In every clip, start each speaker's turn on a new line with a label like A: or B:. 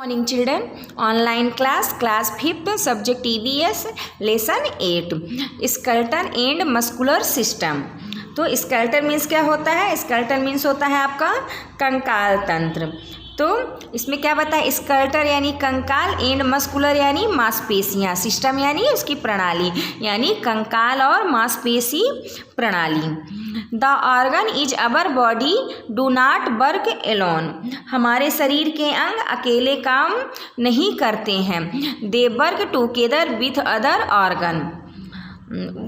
A: Morning children, online class 5th subject EVS lesson 8 skeleton and muscular system. तो skeleton means क्या होता है? Skeleton means होता है आपका कंकाल तंत्र। तो इसमें क्या बता है? स्केलेटन यानी कंकाल, एंड मस्कुलर यानी मांसपेशियाँ, सिस्टम यानी उसकी प्रणाली, यानी कंकाल और मांसपेशी प्रणाली। The organ is our body do not work alone. हमारे शरीर के अंग अकेले काम नहीं करते हैं। They work together with other organ.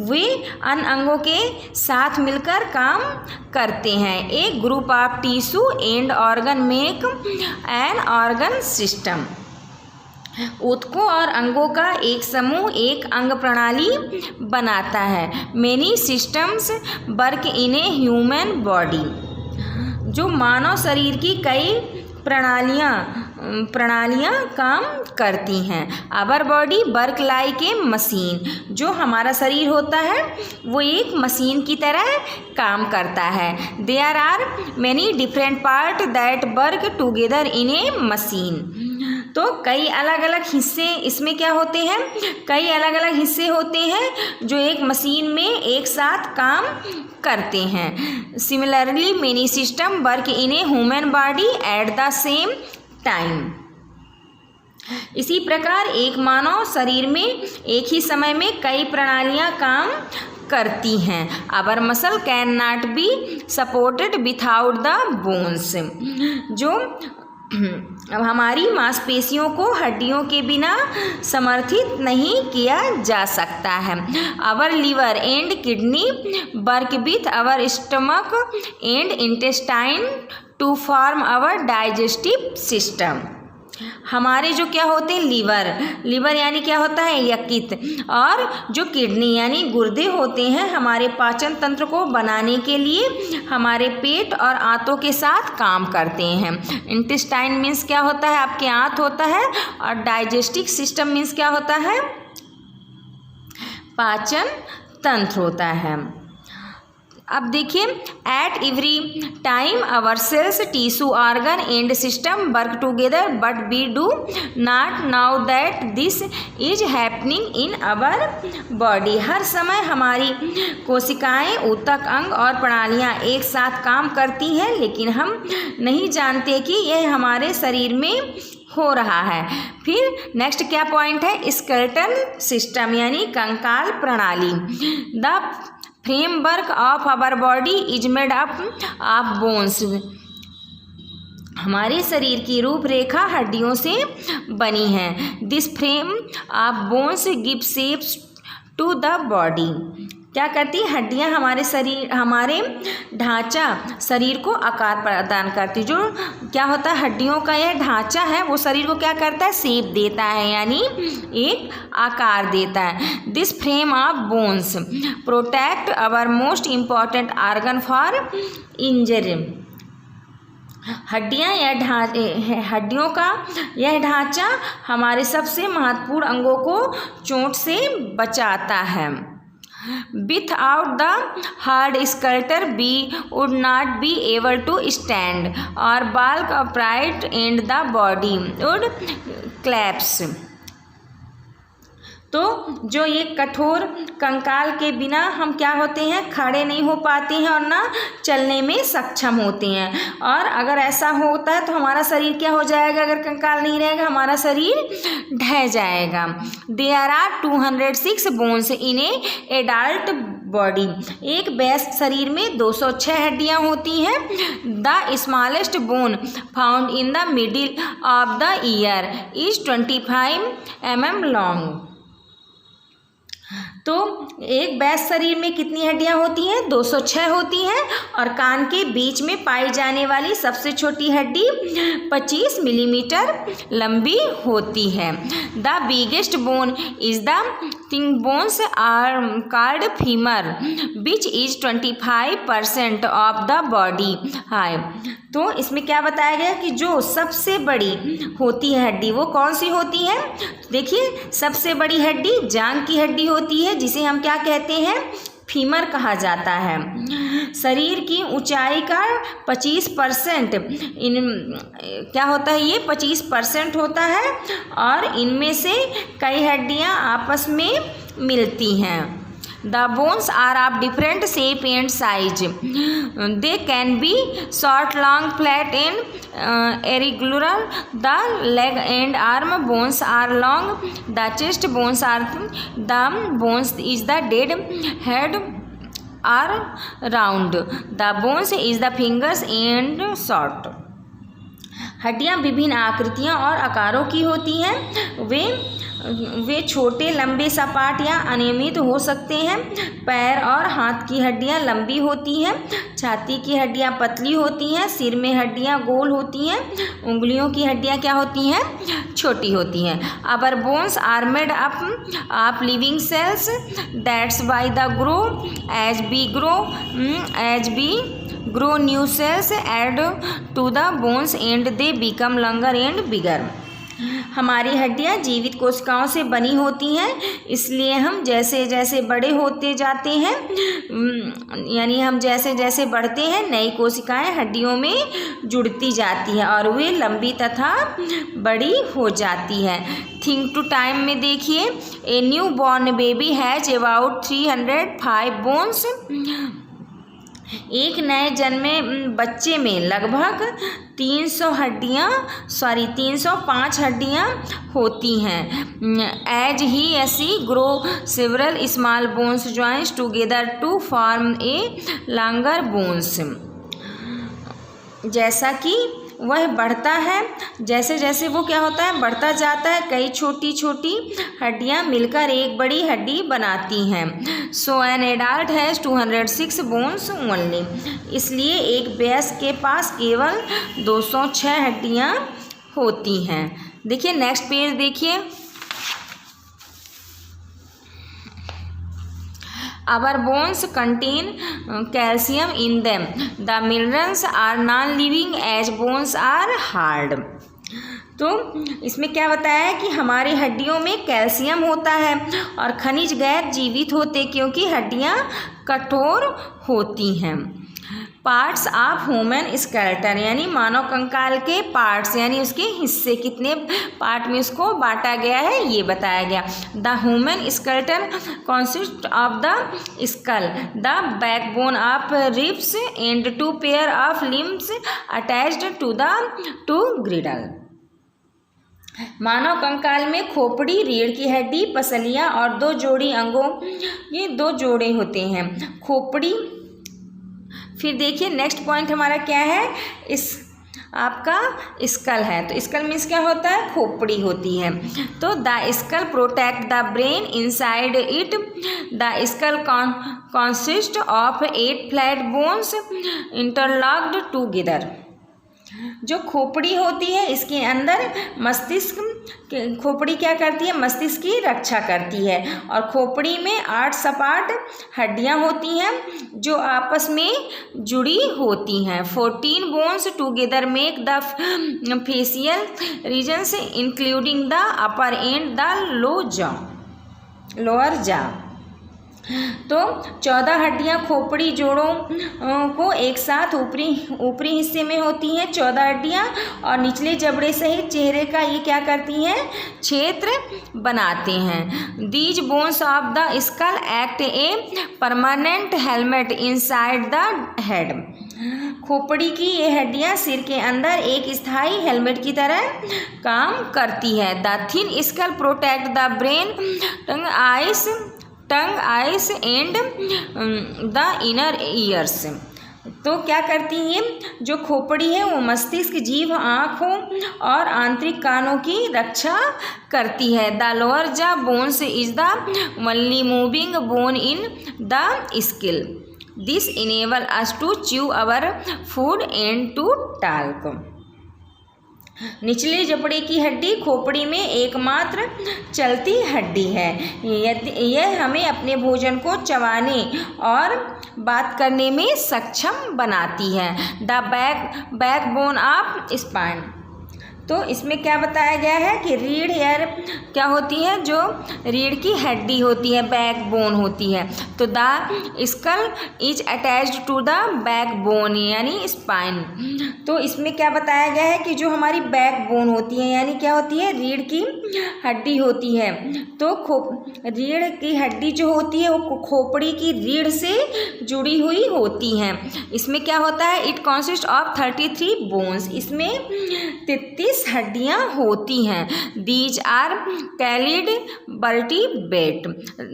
A: वे अन्य अंगों के साथ मिलकर काम करते हैं। एक group of tissue and organ make an organ system. ऊतकों और अंगों का एक समूह एक अंग प्रणाली बनाता है। Many systems work in a human body. जो मानव शरीर की कई प्रणालियाँ काम करती हैं। Our body work like a machine. जो हमारा शरीर होता है वो एक मशीन की तरह काम करता है। There are many different part that work together in a machine. तो कई अलग अलग हिस्से इसमें क्या होते हैं? कई अलग अलग हिस्से होते हैं जो एक मशीन में एक साथ काम करते हैं। Similarly many system work in a human body at the same time. इसी प्रकार एक मानव शरीर में एक ही समय में कई प्रणालियां काम करती हैं। Our muscle can not be supported without the bones. जो हमारी मांसपेशियों को हड्डियों के बिना समर्थित नहीं किया जा सकता है। Our liver and kidney work with our stomach and intestine to form our digestive system. हमारे जो क्या होते हैं? लीवर यानी क्या होता है? यकृत। और जो किडनी यानी गुर्दे होते हैं हमारे पाचन तंत्र को बनाने के लिए हमारे पेट और आंतों के साथ काम करते हैं। इंटेस्टाइन मीन्स क्या होता है? आपके आंत होता है। और डाइजेस्टिव सिस्टम मीन्स क्या होता है? पाचन तंत्र होता है। अब देखिए, at every time our cells tissue organ and system work together but we do not now that this is happening in our body. हर समय हमारी कोशिकाएं, ऊतक, अंग और प्रणालियां एक साथ काम करती हैं, लेकिन हम नहीं जानते कि यह हमारे शरीर में हो रहा है। फिर नेक्स्ट क्या पॉइंट है? स्केलेटन सिस्टम यानी कंकाल प्रणाली। The framework of our body is made up of bones. हमारे शरीर की रूपरेखा हड्डियों से बनी है। This frame of bones give shapes to the body. क्या करती? हड्डियां हमारे ढांचा शरीर को आकार प्रदान करती। जो क्या होता है? हड्डियों का यह ढांचा है वो शरीर को क्या करता है? शेप देता है, यानी एक आकार देता है। This frame of bones protect our most important organ for injury. हड्डियों का यह ढांचा हमारे सबसे महत्वपूर्ण अंगों को चोट से बचाता है। Without the hard skeleton, we would not be able to stand or walk upright, and the body would collapse. तो जो ये कठोर कंकाल के बिना हम क्या होते हैं? खड़े नहीं हो पाते हैं और ना चलने में सक्षम होते हैं। और अगर ऐसा होता है तो हमारा शरीर क्या हो जाएगा? अगर कंकाल नहीं रहेगा हमारा शरीर ढह जाएगा। There are 206 bones in a adult body. एक वयस्क शरीर में 206 हड्डियाँ होती हैं। The smallest bone found in the middle of the ear is 25 mm long. तो एक वयस्क शरीर में कितनी हड्डियां होती हैं? 206 होती हैं। और कान के बीच में पाई जाने वाली सबसे छोटी हड्डी 25 मिलीमीटर लंबी होती है। The biggest bone is the thing bones are called femur which is 25% of the body high. तो इसमें क्या बताया गया कि जो सबसे बड़ी होती है हड्डी वो कौन सी होती है? देखिए, सबसे बड़ी हड्डी जांघ की हड्डी होती है, जिसे हम क्या कहते हैं? फीमर कहा जाता है। शरीर की ऊंचाई का 25% क्या होता है, ये 25% होता है और इनमें से कई हड्डियां आपस में मिलती हैं। The bones are of different shape and size. They can be short, long, flat, and irregular. The leg and arm bones are long. The chest bones are thin. The bones is the dead head are round. The bones is the fingers and short. हड्डियाँ विभिन्न आकृतियाँ और आकारों की होती हैं। वे छोटे, लंबे, सपाट या अनियमित हो सकते हैं। पैर और हाथ की हड्डियाँ लंबी होती हैं। छाती की हड्डियाँ पतली होती हैं। सिर में हड्डियाँ गोल होती हैं। उंगलियों की हड्डियाँ क्या होती हैं, छोटी होती हैं। Our bones are made up of living cells, that's why they grow as we grow new cells add to the bones and they become longer and bigger. हमारी हड्डियाँ जीवित कोशिकाओं से बनी होती हैं, इसलिए हम जैसे जैसे बड़े होते जाते हैं, यानी हम जैसे जैसे बढ़ते हैं, नई कोशिकाएं हड्डियों में जुड़ती जाती है और वे लंबी तथा बड़ी हो जाती है। थिंक टू टाइम में देखिए, a new born baby has about 305 bones. एक नए जन्मे बच्चे में लगभग 305 हड्डियाँ होती हैं। As he see grow several small bones joins together to form a longer bones. जैसा कि वह बढ़ता है, जैसे जैसे वो क्या होता है, बढ़ता जाता है, कई छोटी छोटी हड्डियाँ मिलकर एक बड़ी हड्डी बनाती हैं। So an adult has 206 bones only. इसलिए एक वयस्क के पास केवल 206 हड्डियाँ होती हैं। देखिए नेक्स्ट पेज देखिए। Our bones contain calcium in them. The minerals are non-living as bones are hard. तो इसमें क्या बताया है कि हमारी हड्डियों में कैल्शियम होता है और खनिज गैर जीवित होते क्योंकि हड्डियाँ कठोर होती हैं। पार्ट्स ऑफ ह्यूमन स्केलेटन, यानी मानव कंकाल के पार्ट्स, यानी उसके हिस्से कितने पार्ट में उसको बांटा गया है ये बताया गया। The human skeleton consist of the skull, the backbone of ribs and 2 pair of limbs attached to girdle. मानव कंकाल में खोपड़ी, रीढ़ की हड्डी, पसलियाँ और 2 जोड़ी अंगों ये 2 जोड़े होते हैं। खोपड़ी, फिर देखिए नेक्स्ट पॉइंट हमारा क्या है, इस आपका स्कल है। तो स्कल मीन्स क्या होता है, खोपड़ी होती है। तो the school protect the brain inside it. The skull consist of 8 flat bones interlocked together. जो खोपड़ी होती है इसके अंदर मस्तिष्क, खोपड़ी क्या करती है, मस्तिष्क की रक्षा करती है और खोपड़ी में 8 सपाट हड्डियां होती हैं जो आपस में जुड़ी होती हैं। 14 bones together make the facial regions including the upper and the lower jaw. तो 14 हड्डियाँ खोपड़ी जोड़ों को एक साथ ऊपरी हिस्से में होती हैं 14 हड्डियाँ और निचले जबड़े सहित चेहरे का ये क्या करती हैं, क्षेत्र बनाते हैं। These bones of the school act a permanent helmet inside the head. खोपड़ी की ये हड्डियाँ सिर के अंदर एक स्थायी हेलमेट की तरह काम करती है। The thin skull protect the brain, tongue, eyes and the inner ears. तो क्या करती है, जो खोपड़ी है वो मस्तिष्क, जीभ, आँखों और आंतरिक कानों की रक्षा करती है। The lower jaw bones is the only moving bone in the skull. This enable us to chew our food and to talk. निचले जबड़े की हड्डी खोपड़ी में एकमात्र चलती हड्डी है। यह हमें अपने भोजन को चबाने और बात करने में सक्षम बनाती है। The backbone of spine. तो इसमें क्या बताया गया है कि रीढ़ यार क्या होती है, जो रीढ़ की हड्डी होती है, बैकबोन होती है। तो the skull is attached to the backbone यानी स्पाइन। तो इसमें क्या बताया गया है कि जो हमारी बैकबोन होती है यानी क्या होती है, रीढ़ की हड्डी होती है। तो रीढ़ की हड्डी जो होती है वो खोपड़ी की रीढ़ से जुड़ी हुई होती है। इसमें क्या होता है, इट कॉन्सिस्ट ऑफ 33 बोन्स, इसमें 33 हड्डियां होती हैं। These are called vertebrate,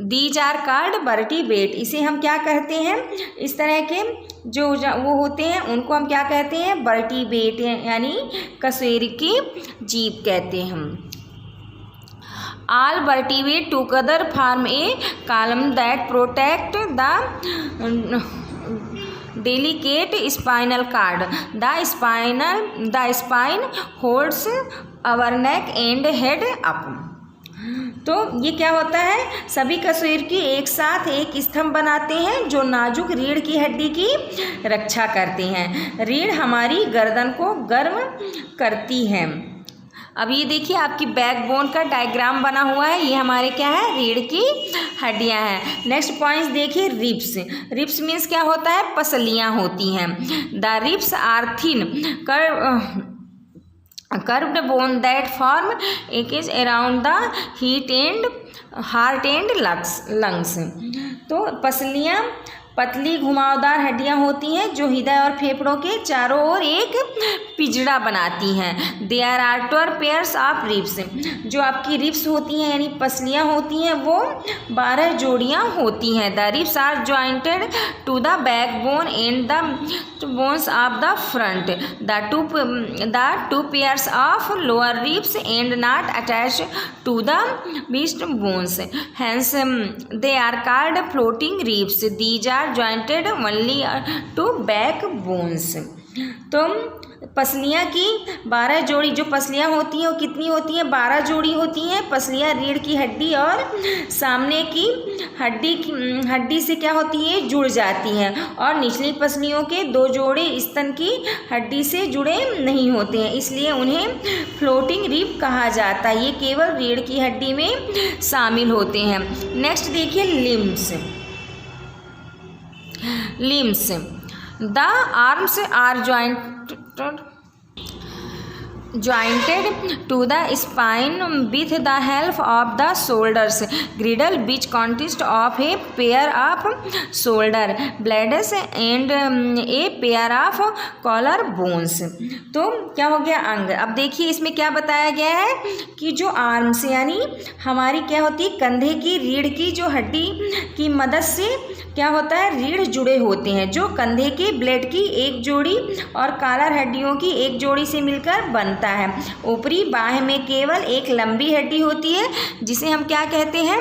A: these are called vertebrate, इसे हम क्या कहते हैं, इस तरह के जो वो होते हैं उनको हम क्या कहते हैं, वर्टिब्रेट यानी कशेरुकी की जीभ कहते हैं हम। All vertebrae together form a column that protect the delicate spinal cord. The spine holds our neck and head up. तो ये क्या होता है, सभी कशेरुकी एक साथ एक स्तंभ बनाते हैं जो नाजुक रीढ़ की हड्डी की रक्षा करते हैं। रीढ़ हमारी गर्दन को गर्म करती है। अब ये देखिए आपकी बैकबोन का डायग्राम बना हुआ है, ये हमारे क्या है, रीढ़ की हड्डियां हैं। नेक्स्ट पॉइंट देखिए, रिब्स। रिब्स मीन्स क्या होता है, पसलियां होती हैं। The ribs are thin curved bone that form arches around the heart and lungs। तो पसलियां पतली घुमावदार हड्डियां होती हैं जो हृदय और फेफड़ों के चारों ओर एक पिजड़ा बनाती हैं। There are 12 pairs of ribs, जो आपकी रिब्स होती हैं यानी पसलियां होती हैं वो 12 जोड़ियां होती हैं। The ribs are jointed to the backbone and the bones of the front. The two pairs of lower ribs and not attached to the mid bones, hence they are called floating ribs. These are jointed only to backbones। तो पसलियां की 12 जोड़ी जो पसलियां होती हैं वो कितनी होती हैं, 12 जोड़ी होती हैं पसलियां रीढ़ की हड्डी और सामने की हड्डी से क्या होती है, जुड़ जाती हैं। और निचली पसलियों के 2 जोड़े स्तन की हड्डी से जुड़े नहीं होते हैं, इसलिए उन्हें फ्लोटिंग रिब कहा जाता है। ये केवल रीढ़ की हड्डी में शामिल होते हैं। नेक्स्ट देखिए limbs। The arms are jointed to the spine with the help of the shoulders girdle, which consists of a pair of shoulder blades and a pair of collar bones। तो क्या हो गया, अंग। अब देखिए इसमें क्या बताया गया है कि जो आर्म्स यानी हमारी क्या होती है, कंधे की रीढ़ की जो हड्डी की मदद से क्या होता है, रीढ़ जुड़े होते हैं जो कंधे के ब्लेड की एक जोड़ी और कॉलर हड्डियों की एक जोड़ी से मिलकर बनता है। ऊपरी बाह में केवल एक लंबी हड्डी होती है जिसे हम क्या कहते हैं,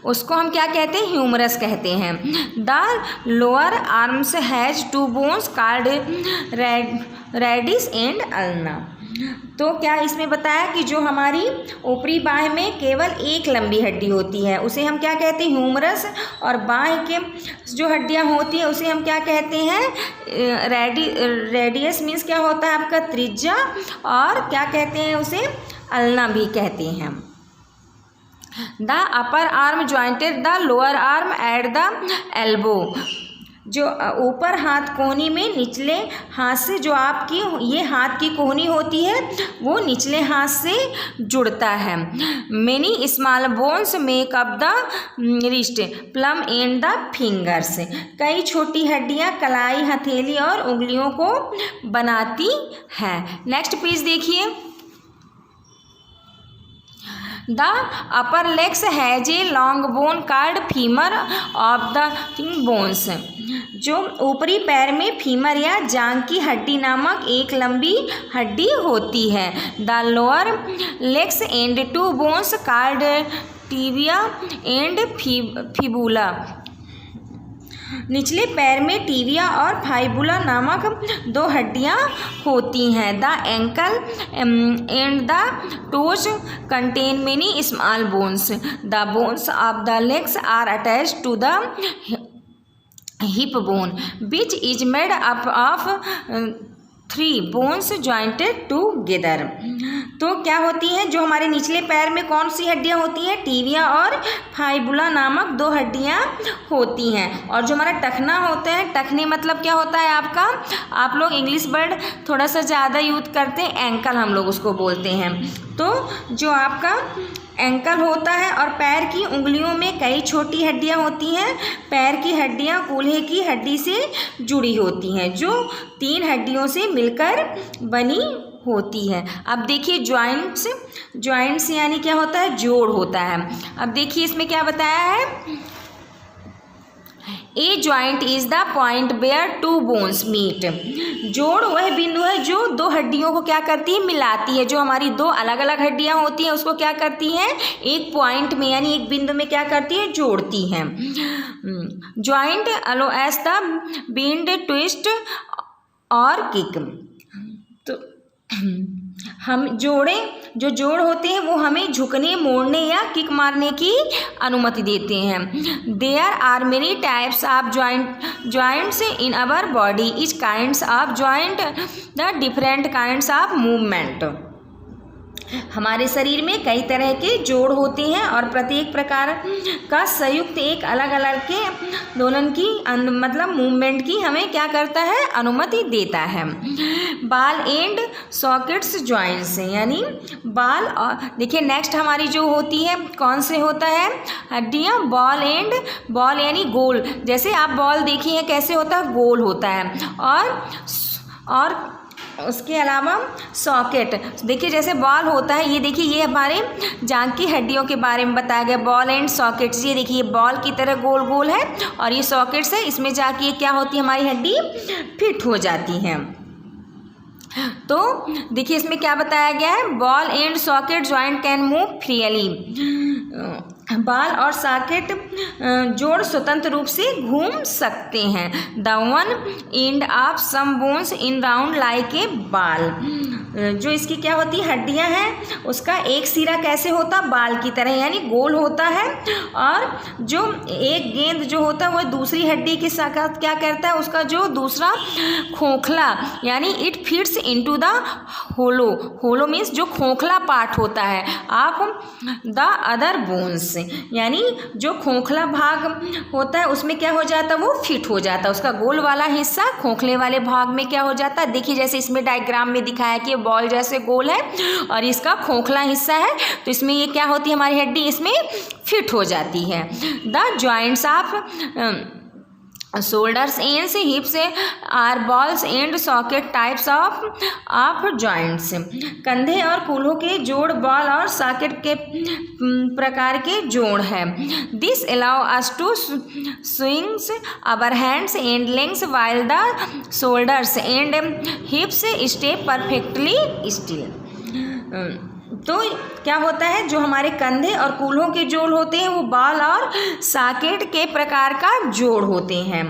A: उसको हम क्या कहते हैं, ह्यूमरस कहते हैं। The lower arms has 2 bones called radius and ulna. तो क्या इसमें बताया कि जो हमारी ऊपरी बाह में केवल एक लंबी हड्डी होती है उसे हम क्या कहते हैं, ह्यूमरस, और बाह के जो हड्डियां होती है उसे हम क्या कहते हैं, रेडियस मीन्स क्या होता है आपका त्रिज्या, और क्या कहते हैं उसे, अल्ना भी कहते हैं। The upper arm jointed the lower arm at the elbow. जो ऊपर हाथ कोहनी में निचले हाथ से, जो आपकी ये हाथ की कोहनी होती है वो निचले हाथ से जुड़ता है। Many small bones make up the wrist plum and the fingers. कई छोटी हड्डियां कलाई, हथेली और उंगलियों को बनाती हैं। नेक्स्ट पेज देखिए। The upper legs has a long bone called femur of the bones. जो ऊपरी पैर में फीमर या जांग की हड्डी नामक एक लंबी हड्डी होती है। The lower legs and 2 bones called tibia and fibula. निचले पैर में टिबिया और फाइबुला नामक 2 हड्डियां होती हैं। The ankle and the toes contain many small bones. The bones of the legs are attached to the hip bone which is made up of 3 bones jointed together. तो क्या होती हैं, जो हमारे निचले पैर में कौन सी हड्डियाँ होती हैं, टिबिया और फाइबुला नामक 2 हड्डियाँ होती हैं। और जो हमारा टखना होता है, टखने मतलब क्या होता है आपका, आप लोग इंग्लिश वर्ड थोड़ा सा ज़्यादा यूज करते हैं, एंकल हम लोग उसको बोलते हैं। तो जो आपका एंकल होता है और पैर की उंगलियों में कई छोटी हड्डियां होती हैं। पैर की हड्डियां कूल्हे की हड्डी से जुड़ी होती हैं, जो 3 हड्डियों से मिलकर बनी होती है। अब देखिए जॉइंट्स यानी क्या होता है, जोड़ होता है। अब देखिए इसमें क्या बताया है, a joint is the point where 2 bones meet. जोड़ वह बिंदु है जो 2 हड्डियों को क्या करती है, मिलाती है। जो हमारी 2 अलग अलग हड्डियां होती हैं उसको क्या करती हैं, एक पॉइंट में यानी एक बिंदु में क्या करती है, जोड़ती हैं। Joint allow as the bend twist और किक। तो हम जो जोड़ होते हैं वो हमें झुकने, मोड़ने या किक मारने की अनुमति देते हैं। There are many types of joints in our body. Each kinds of joint the different kinds of movement. हमारे शरीर में कई तरह के जोड़ होते हैं और प्रत्येक प्रकार का संयुक्त एक अलग अलग के दोलन की मतलब मूवमेंट की हमें क्या करता है, अनुमति देता है। बाल एंड सॉकेट्स जॉइंट्स, यानी बाल और देखिए नेक्स्ट हमारी जो होती है कौन से होता है, हड्डियाँ। बॉल यानी गोल, जैसे आप बॉल देखिए कैसे होता है, गोल होता है। और उसके अलावा सॉकेट, देखिए जैसे बॉल होता है, ये देखिए ये हमारे जांघ की हड्डियों के बारे में बताया गया। बॉल एंड सॉकेट्स, ये देखिए बॉल की तरह गोल गोल है और ये सॉकेट्स है, इसमें जाके ये क्या होती है, हमारी हड्डी फिट हो जाती है। तो देखिए इसमें क्या बताया गया है, ball and socket joint can move freely. बाल और सॉकेट जोड़ स्वतंत्र रूप से घूम सकते हैं। The one end of some bones in round like a ball. जो इसकी क्या होती है, हड्डियां हैं, उसका एक सिरा कैसे होता, बाल की तरह यानी गोल होता है। और जो एक गेंद जो होता है वह दूसरी हड्डी के साथ क्या करता है, उसका जो दूसरा खोखला यानी it fits into the hollow means जो खोखला पार्ट होता है ऑफ द अदर बोन्स, यानी जो खोखला भाग होता है उसमें क्या हो जाता है, वो फिट हो जाता है। उसका गोल वाला हिस्सा खोखले वाले भाग में क्या हो जाता है, देखिए जैसे इसमें डायग्राम में दिखाया कि बॉल जैसे गोल है और इसका खोखला हिस्सा है, तो इसमें ये क्या होती है, हमारी हड्डी इसमें फिट हो जाती है। The joints of shoulders and hips are balls and socket types of joints. कंधे और कूल्हों के जोड़ बॉल और सॉकेट के प्रकार के जोड़ है। This allow us to swings our hands and legs while the shoulders and hips stay perfectly still. तो क्या होता है, जो हमारे कंधे और कूल्हों के जोड़ होते हैं वो बाल और सॉकेट के प्रकार का जोड़ होते हैं।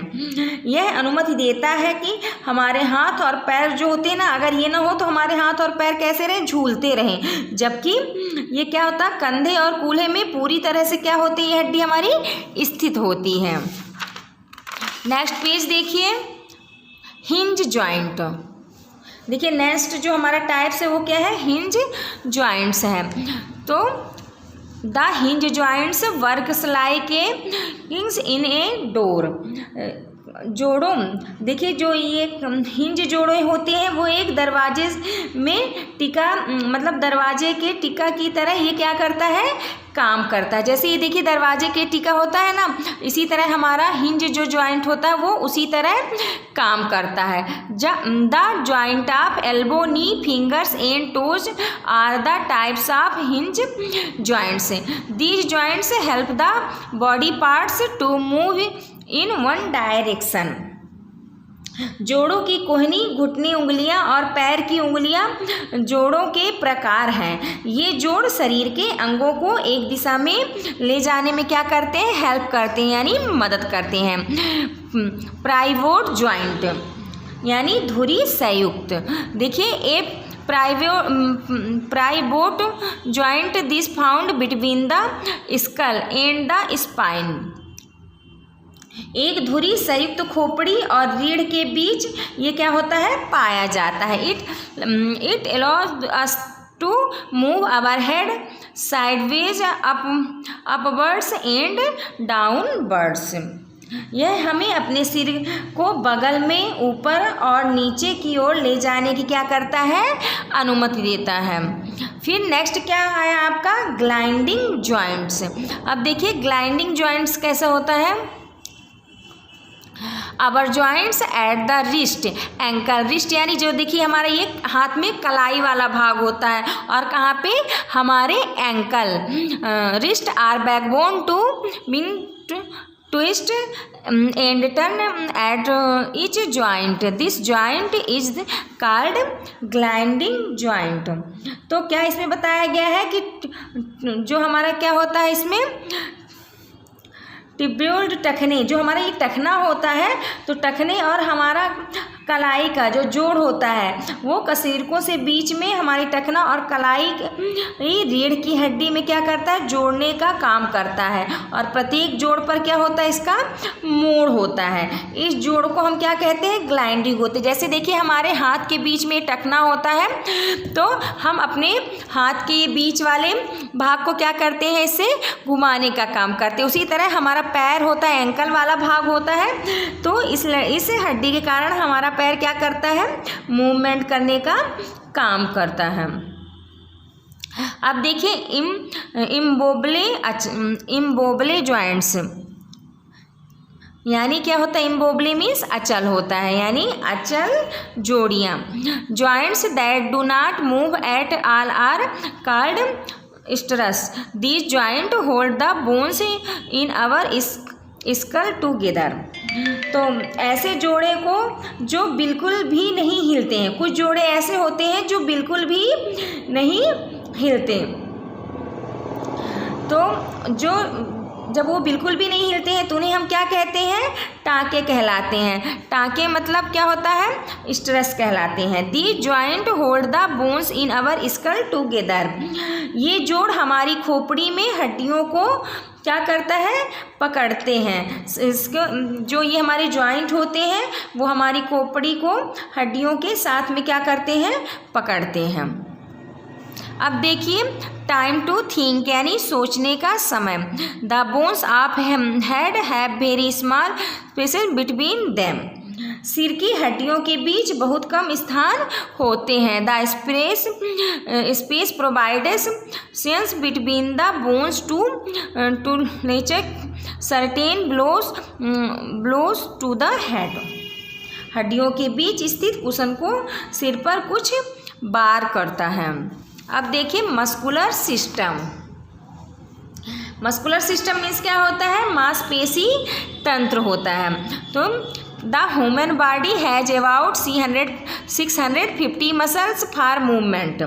A: यह अनुमति देता है कि हमारे हाथ और पैर जो होते हैं ना, अगर ये ना हो तो हमारे हाथ और पैर कैसे रहें, झूलते रहें। जबकि ये क्या होता है, कंधे और कूल्हे में पूरी तरह से क्या होती है, ये हड्डी हमारी स्थित होती है। नेक्स्ट पेज देखिए, हिंज जॉइंट। देखिए नेक्स्ट जो हमारा टाइप्स है वो क्या है, हिंज जॉइंट्स है। तो the hinge joints works like a hinge in a door. जोड़ों, देखिए जो ये हिंज जोड़े होते हैं वो एक दरवाजे में टिका मतलब दरवाजे के टिका की तरह ये क्या करता है, काम करता है। जैसे ये देखिए दरवाजे के टिका होता है ना, इसी तरह हमारा हिंज जो जॉइंट होता है वो उसी तरह काम करता है। The joint of elbow, knee, fingers and toes are the types of hinge joints. These joints help the body parts to move in one direction. जोड़ों की कोहनी, घुटनी उंगलियां और पैर की उंगलियां जोड़ों के प्रकार हैं। ये जोड़ शरीर के अंगों को एक दिशा में ले जाने में क्या करते हैं, हेल्प करते हैं यानी मदद करते हैं। प्राइवोट जॉइंट यानी धुरी संयुक्त। देखिए a pivot joint this found between the skull and the spine. एक धुरी संयुक्त खोपड़ी और रीढ़ के बीच ये क्या होता है, पाया जाता है। It allows us to move our head sideways upwards and downwards. यह हमें अपने सिर को बगल में ऊपर और नीचे की ओर ले जाने की क्या करता है, अनुमति देता है। फिर नेक्स्ट क्या आया आपका, ग्लाइडिंग जॉइंट्स। अब देखिए ग्लाइडिंग जॉइंट्स कैसा होता है, our joints at the wrist ankle. Wrist यानी जो देखिए हमारा ये हाथ में कलाई वाला भाग होता है, और कहाँ पे, हमारे ankle. Wrist are backbone to mean twist and turn at each joint. This joint is called gliding joint. तो क्या इसमें बताया गया है कि जो हमारा क्या होता है इसमें, टिब्यूल्ड टखने, जो हमारा ये टखना होता है, तो टखने और हमारा कलाई का जो जोड़ होता है वो कशीरकों से बीच में हमारी टखना और कलाई रीढ़ की हड्डी में क्या करता है, जोड़ने का काम करता है। और प्रत्येक जोड़ पर क्या होता है, इसका मोड़ होता है। इस जोड़ को हम क्या कहते हैं, ग्लाइडिंग होते हैं। जैसे देखिए हमारे हाथ के बीच में टखना होता है, तो हम अपने हाथ के बीच वाले भाग को क्या करते हैं, इसे घुमाने का काम करते हैं। उसी तरह हमारा पैर होता है, एंकल वाला भाग होता है, तो इस हड्डी के कारण हमारा पैर क्या करता है, मूवमेंट करने का काम करता है। अब देखिए इम्बोबले जॉइंट्स, यानी क्या होता है, इम्बोबले मीन्स अचल होता है, यानी अचल जोड़ियाँ। Joints that do not move at all are called sutures. These joint hold the bones in our skull together. तो ऐसे जोड़े को जो बिल्कुल भी नहीं हिलते हैं, कुछ जोड़े ऐसे होते हैं जो बिल्कुल भी नहीं हिलते, तो जब वो बिल्कुल भी नहीं हिलते हैं तो उन्हें हम क्या कहते हैं, टाँके कहलाते हैं। टाँके मतलब क्या होता है, स्ट्रस कहलाते हैं। The joint hold the bones in our skull together. ये जोड़ हमारी खोपड़ी में हड्डियों को क्या करता है, पकड़ते हैं। इसको जो ये हमारे जॉइंट होते हैं वो हमारी खोपड़ी को हड्डियों के साथ में क्या करते हैं, पकड़ते हैं। अब देखिए टाइम टू थिंक यानी सोचने का समय। The bones of head have very small spaces between them. सिर की हड्डियों के बीच बहुत कम स्थान होते हैं। The space provides sense between the bones to lessen certain blows to the head. हड्डियों के बीच स्थित कुशन को सिर पर कुछ बार करता है। अब देखिए muscular system. Muscular system means क्या होता है, मांसपेशी तंत्र होता है। तो the human body has about 650 muscles for movement.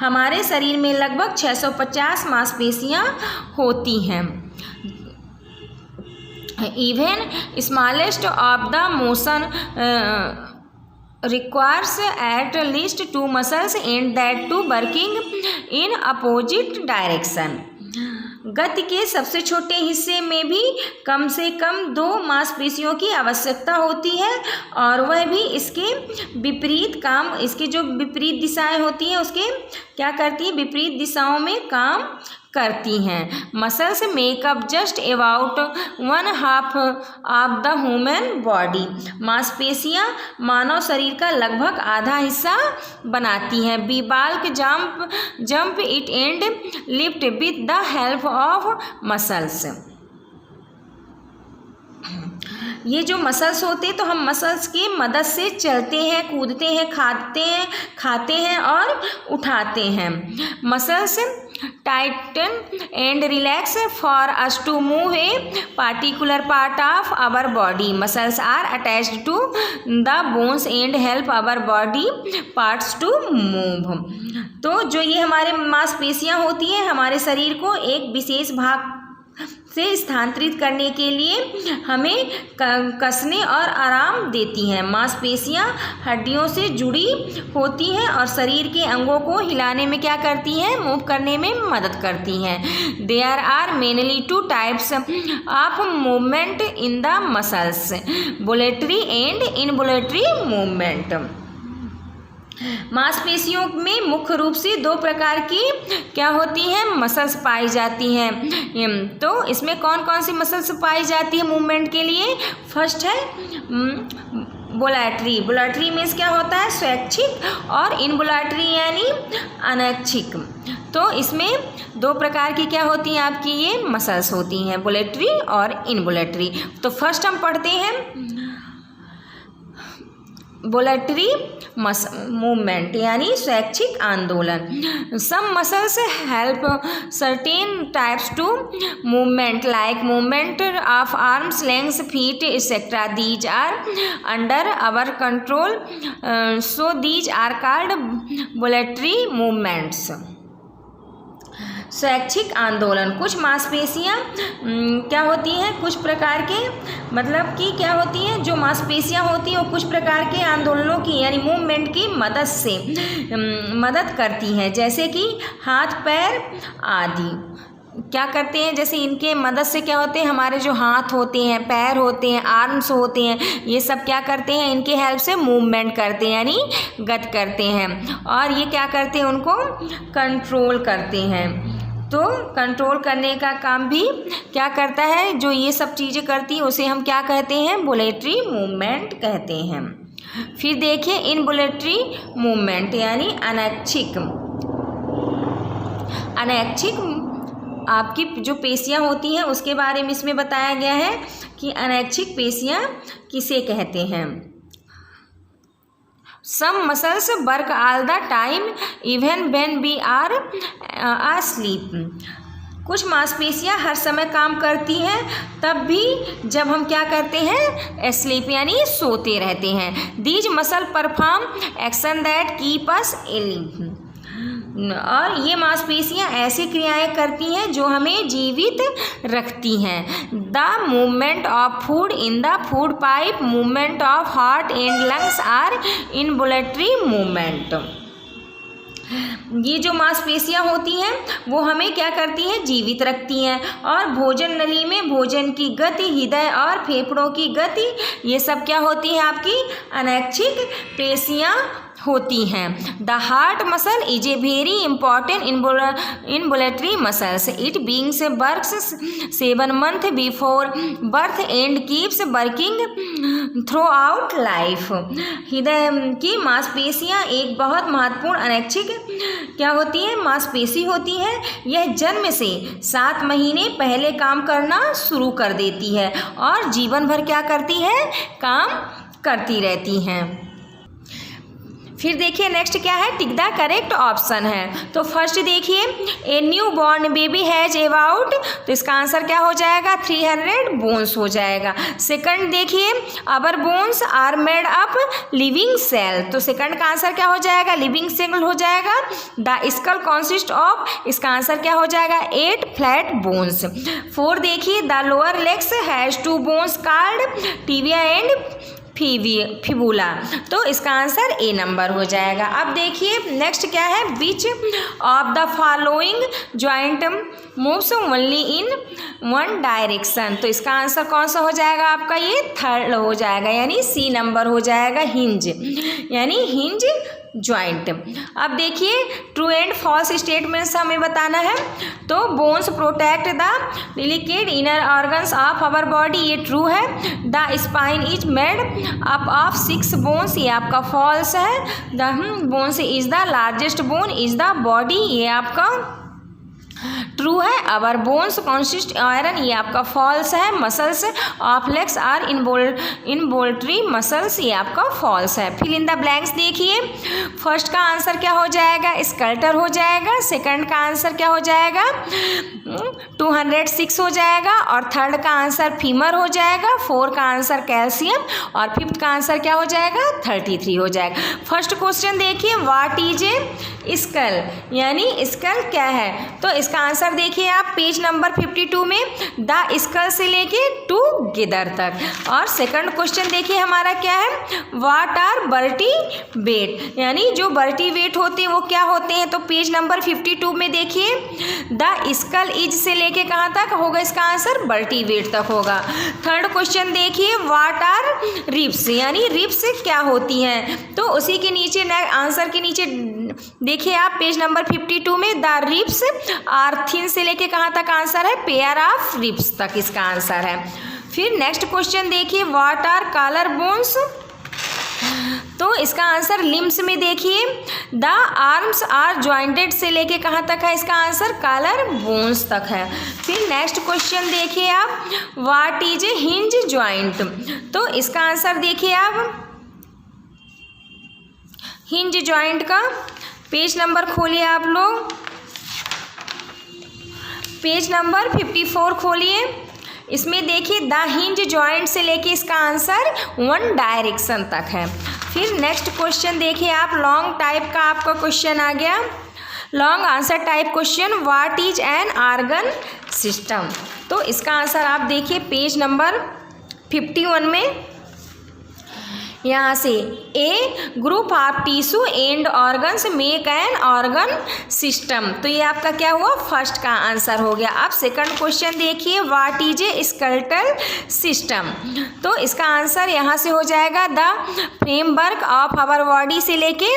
A: हमारे शरीर में लगभग 650 मांसपेशियाँ होती हैं। Even smallest of the motion requires at least 2 muscles and that too working in opposite direction। गति के सबसे छोटे हिस्से में भी कम से कम 2 मांसपेशियों की आवश्यकता होती है, और वह भी इसके विपरीत काम, इसकी जो विपरीत दिशाएं होती हैं उसके क्या करती हैं, विपरीत दिशाओं में काम करती हैं। Muscles makeup just about 1/2 of the human body. मांसपेशियाँ मानव शरीर का लगभग आधा हिस्सा बनाती हैं। We walk, jump it and lift with the help of muscles. ये जो मसल्स होते हैं तो हम मसल्स की मदद से चलते हैं, कूदते हैं, खाते हैं और उठाते हैं। Muscles tighten and relax for us to move a particular part of our body. Muscles are attached to the bones and help our body parts to move. तो जो ये हमारे मांसपेशियाँ होती हैं हमारे शरीर को एक विशेष भाग से स्थानांतरित करने के लिए हमें कसने और आराम देती हैं। मांसपेशियां हड्डियों से जुड़ी होती हैं और शरीर के अंगों को हिलाने में क्या करती हैं, मूव करने में मदद करती हैं। There are mainly 2 types of movement in the muscles, voluntary and involuntary movement. मांसपेशियों में मुख्य रूप से 2 प्रकार की क्या होती हैं, मसल्स पाई जाती हैं। तो इसमें कौन कौन सी मसल्स पाई जाती है मूवमेंट के लिए? फर्स्ट है वोलेटरी। वोलेटरी मीन्स क्या होता है, स्वैच्छिक, और इनवोलेटरी यानी अनैच्छिक। तो इसमें 2 प्रकार की क्या होती हैं आपकी ये मसल्स होती हैं, वोलेटरी और इनवोलेटरी। तो फर्स्ट हम पढ़ते हैं वोलेटरी मूवमेंट यानी स्वैच्छिक आंदोलन। Some muscles help certain types to movement like movement of arms, legs, feet etcetera. These are under our control, so these are called voluntary movements. स्वैच्छिक आंदोलन, कुछ मांसपेशियां क्या होती हैं, कुछ प्रकार के मतलब कि क्या होती हैं, जो मांसपेशियां होती हैं वो कुछ प्रकार के आंदोलनों की यानी मूवमेंट की मदद से मदद करती हैं, जैसे कि हाथ पैर आदि क्या करते हैं, जैसे इनके मदद से क्या होते हैं, हमारे जो हाथ होते हैं, पैर होते हैं, आर्म्स होते हैं, ये सब क्या करते हैं, इनके हेल्प से मूवमेंट करते हैं यानी गति करते हैं, और ये क्या करते हैं, उनको कंट्रोल करते हैं। तो कंट्रोल करने का काम भी क्या करता है, जो ये सब चीज़ें करती है उसे हम क्या कहते हैं, वोलेटरी मूवमेंट कहते हैं। फिर देखिए इनवोलेटरी मूवमेंट यानी अनैच्छिक। अनैच्छिक आपकी जो पेशियां होती हैं उसके बारे में इसमें बताया गया है कि अनैच्छिक पेशियां किसे कहते हैं। Some muscles work all the time even when we are asleep. कुछ मांसपेशियां हर समय काम करती हैं तब भी जब हम क्या करते हैं, स्लीप यानी सोते रहते हैं। These muscles perform action that keep us alive. और ये मांसपेशियां ऐसी क्रियाएं करती हैं जो हमें जीवित रखती हैं। The movement of food in the food pipe, movement of heart and lungs are involuntary movement. ये जो मांसपेशियां होती हैं वो हमें क्या करती हैं, जीवित रखती हैं, और भोजन नली में भोजन की गति, हृदय और फेफड़ों की गति, ये सब क्या होती है आपकी अनैच्छिक पेशियां होती हैं। The heart muscle is a very important involuntary muscles, it begins works 7 months before birth and keeps working throughout life. हृदय की मांसपेशियां एक बहुत महत्वपूर्ण अनैच्छिक क्या होती है, मांसपेशी होती है। यह जन्म से 7 महीने पहले काम करना शुरू कर देती है और जीवन भर क्या करती है, काम करती रहती हैं। फिर देखिए नेक्स्ट क्या है, टिक द करेक्ट ऑप्शन है। तो फर्स्ट देखिए a new born baby has about, तो इसका आंसर क्या हो जाएगा, 300 बोन्स हो जाएगा। सेकंड देखिए our bones are made up living cell, तो सेकंड का आंसर क्या हो जाएगा, लिविंग सेल हो जाएगा। द स्कल कॉन्सिस्ट ऑफ, इसका आंसर क्या हो जाएगा, 8 फ्लैट बोन्स। 4 देखिए the lower legs has 2 bones called tibia and fibula, तो इसका आंसर ए नंबर हो जाएगा। अब देखिए नेक्स्ट क्या है, which of the following joint moves only in 1 direction, तो इसका आंसर कौन सा हो जाएगा आपका, ये थर्ड हो जाएगा यानी सी नंबर हो जाएगा, हिंज यानी हिंज ज्वाइंट। अब देखिए ट्रू एंड फॉल्स स्टेटमेंट्स हमें बताना है। तो bones protect the delicate inner organs of our body, ये ट्रू है। The spine is made up of 6 bones, ये आपका फॉल्स है। The bones is the largest bone is the body, ये आपका ट्रू है। आवर बोन्स कॉन्सिस्ट आयरन, ये आपका फॉल्स है। Muscles of legs are involuntary muscles, ये आपका फॉल्स है। फिल इन द ब्लैंक्स देखिए, फर्स्ट का आंसर क्या हो जाएगा, स्कल्टर हो जाएगा। सेकंड का आंसर क्या हो जाएगा, 206 हो जाएगा, और थर्ड का आंसर फीमर हो जाएगा। 4 का आंसर कैल्शियम, और 5th का आंसर क्या हो जाएगा, 33 हो जाएगा। फर्स्ट क्वेश्चन देखिए, व्हाट इज ए स्कल, यानी स्कल क्या है, तो इसका आंसर आंसर देखिए आप पेज नंबर 52 में द स्कल से लेके टुगेदर तक। और सेकंड क्वेश्चन देखिए हमारा क्या है, व्हाट आर वर्टिब्रेट, यानी जो वर्टिब्रेट होते हैं वो क्या होते हैं। तो पेज नंबर 52 में देखिए द स्कल इज से लेके कहाँ तक होगा इसका आंसर, वर्टिब्रेट तक होगा। थर्ड क्वेश्चन देखिए व्हाट आर रिब्स, यानी रिब्स क्या होती हैं। तो उसी के नीचे आंसर के नीचे देखिए आप पेज नंबर 52 में द रिब्स आर थिन से लेके कहाँ तक आंसर है, पेयर ऑफ रिब्स तक इसका आंसर है। फिर नेक्स्ट क्वेश्चन देखिए व्हाट आर कॉलर बोन्स, तो इसका आंसर लिम्स में देखिए द आर्म्स आर जॉइंटेड से लेके कहाँ तक है इसका आंसर, कॉलर बोन्स तक है। फिर नेक्स्ट क्वेश्चन देखिए आप what is A hinge joint, तो इसका आंसर देखिए आप हिंज जॉइंट का पेज नंबर खोलिए आप लोग, पेज नंबर 54 खोलिए। इसमें देखिए द हिंज जॉइंट से लेके इसका आंसर वन डायरेक्शन तक है। फिर नेक्स्ट क्वेश्चन देखिए आप लॉन्ग टाइप का आपका क्वेश्चन आ गया, long answer type question what is an organ system, तो इसका आंसर आप देखिए पेज नंबर 51 में। यहाँ से a group of tissue and organs make an organ system, तो ये आपका क्या हुआ, फर्स्ट का आंसर हो गया। अब सेकंड क्वेश्चन देखिए what is a skeletal system, तो इसका आंसर यहाँ से हो जाएगा the framework of our body से लेके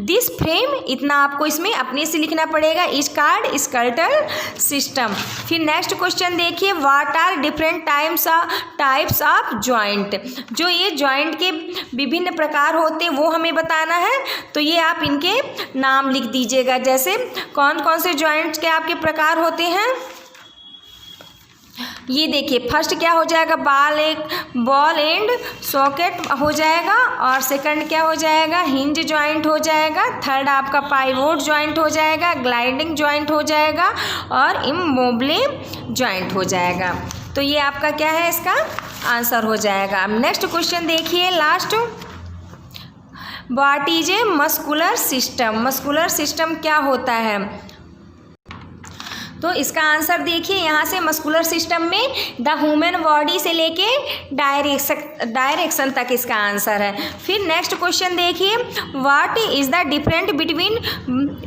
A: दिस फ्रेम, इतना आपको इसमें अपने से लिखना पड़ेगा, इज कॉल्ड स्केलेटल सिस्टम। फिर नेक्स्ट क्वेश्चन देखिए what are different types of joint, जो ये जॉइंट के विभिन्न प्रकार होते हैं वो हमें बताना है। तो ये आप इनके नाम लिख दीजिएगा, जैसे कौन कौन से जॉइंट्स के आपके प्रकार होते हैं। ये देखिए फर्स्ट क्या हो जाएगा, बॉल एंड सॉकेट हो जाएगा, और सेकंड क्या हो जाएगा, हिंज जॉइंट हो जाएगा, थर्ड आपका पाइवोट जॉइंट हो जाएगा, ग्लाइडिंग जॉइंट हो जाएगा, और इमोबले जॉइंट हो जाएगा। तो ये आपका क्या है, इसका आंसर हो जाएगा। अब नेक्स्ट क्वेश्चन देखिए last, what is a muscular system, muscular system क्या होता है। तो इसका आंसर देखिए यहाँ से मस्कुलर सिस्टम में द ह्यूमन बॉडी से लेके डायरेक्शन तक इसका आंसर है। फिर नेक्स्ट क्वेश्चन देखिए what is the different between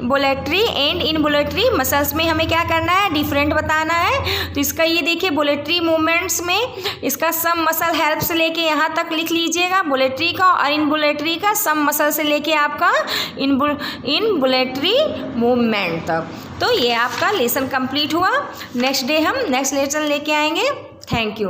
A: voluntary and involuntary muscles, में हमें क्या करना है, डिफरेंट बताना है। तो इसका ये देखिए बुलेटरी मूवमेंट्स में इसका सम मसल हेल्प से लेके यहाँ तक लिख लीजिएगा बुलेटरी का, और इनबुलेटरी का सम मसल से लेके आपका इनबुलेटरी मूवमेंट तक। तो ये आपका लेसन कंप्लीट हुआ। नेक्स्ट डे हम नेक्स्ट लेसन लेके आएंगे। Thank you.